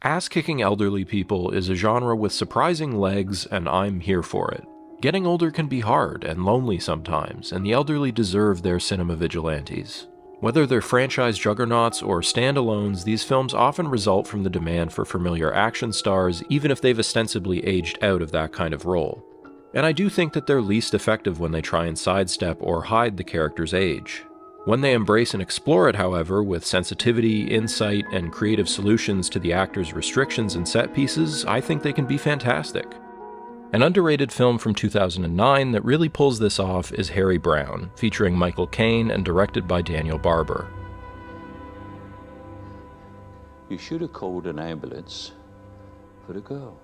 Ass-kicking elderly people is a genre with surprising legs, and I'm here for it. Getting older can be hard and lonely sometimes, and the elderly deserve their cinema vigilantes. Whether they're franchise juggernauts or standalones, these films often result from the demand for familiar action stars, even if they've ostensibly aged out of that kind of role. And I do think that they're least effective when they try and sidestep or hide the character's age. When they embrace and explore it, however, with sensitivity, insight, and creative solutions to the actor's restrictions and set pieces, I think they can be fantastic. An underrated film from 2009 that really pulls this off is Harry Brown, featuring Michael Caine and directed by Daniel Barber. You should have called an ambulance for the girl.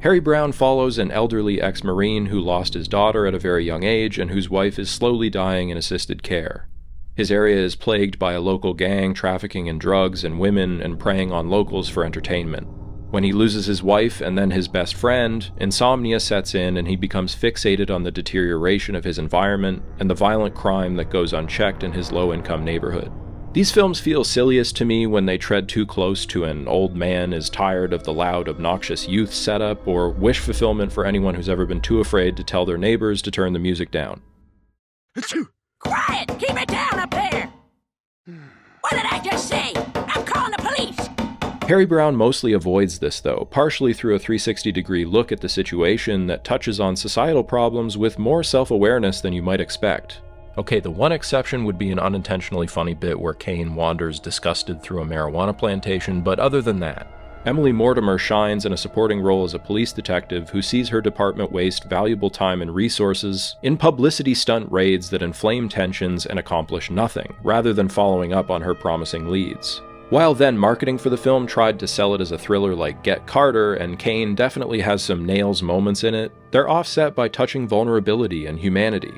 Harry Brown follows an elderly ex-Marine who lost his daughter at a very young age and whose wife is slowly dying in assisted care. His area is plagued by a local gang trafficking in drugs and women and preying on locals for entertainment. When he loses his wife and then his best friend, insomnia sets in and he becomes fixated on the deterioration of his environment and the violent crime that goes unchecked in his low-income neighborhood. These films feel silliest to me when they tread too close to an old man is tired of the loud, obnoxious youth setup, or wish fulfillment for anyone who's ever been too afraid to tell their neighbors to turn the music down. Quiet! Keep it down up there! What did I just say? I'm calling the police! Harry Brown mostly avoids this, though, partially through a 360-degree look at the situation that touches on societal problems with more self-awareness than you might expect. Okay, the one exception would be an unintentionally funny bit where Caine wanders disgusted through a marijuana plantation, but other than that, Emily Mortimer shines in a supporting role as a police detective who sees her department waste valuable time and resources in publicity stunt raids that inflame tensions and accomplish nothing, rather than following up on her promising leads. While then marketing for the film tried to sell it as a thriller like Get Carter, and Caine definitely has some nails moments in it, they're offset by touching vulnerability and humanity.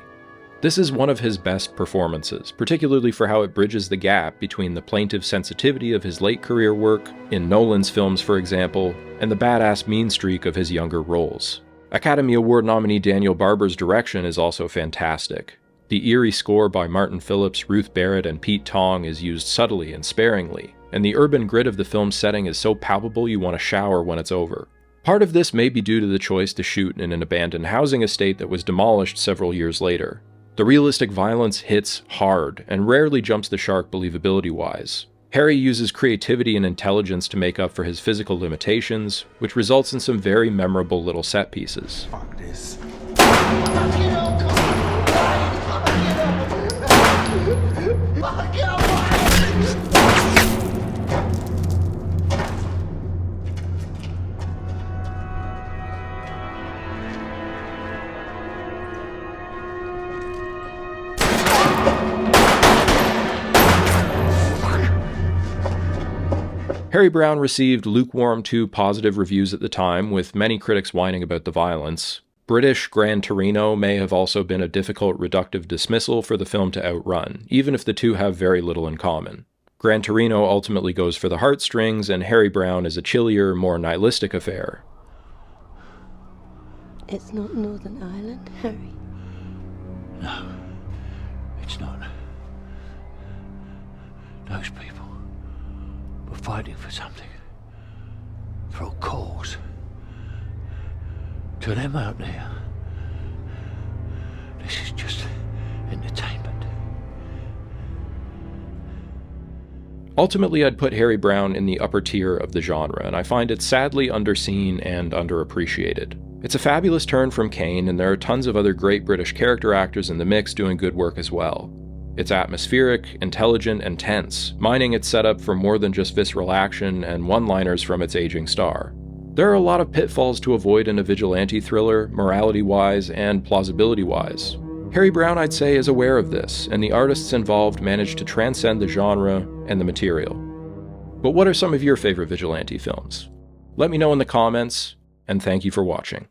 This is one of his best performances, particularly for how it bridges the gap between the plaintive sensitivity of his late career work, in Nolan's films for example, and the badass mean streak of his younger roles. Academy Award nominee Daniel Barber's direction is also fantastic. The eerie score by Martin Phillips, Ruth Barrett, and Pete Tong is used subtly and sparingly, and the urban grit of the film's setting is so palpable you want to shower when it's over. Part of this may be due to the choice to shoot in an abandoned housing estate that was demolished several years later. The realistic violence hits hard, and rarely jumps the shark believability-wise. Harry uses creativity and intelligence to make up for his physical limitations, which results in some very memorable little set pieces. Fuck this. Harry Brown received lukewarm to positive reviews at the time, with many critics whining about the violence. British Gran Torino may have also been a difficult reductive dismissal for the film to outrun, even if the two have very little in common. Gran Torino ultimately goes for the heartstrings, and Harry Brown is a chillier, more nihilistic affair. It's not Northern Ireland, Harry. No, it's not. Those people were fighting for something. For a cause. To them out there, this is just entertainment. Ultimately, I'd put Harry Brown in the upper tier of the genre, and I find it sadly underseen and underappreciated. It's a fabulous turn from Caine, and there are tons of other great British character actors in the mix doing good work as well. It's atmospheric, intelligent, and tense, mining its setup for more than just visceral action and one-liners from its aging star. There are a lot of pitfalls to avoid in a vigilante thriller, morality-wise and plausibility-wise. Harry Brown, I'd say, is aware of this, and the artists involved managed to transcend the genre and the material. But what are some of your favorite vigilante films? Let me know in the comments, and thank you for watching.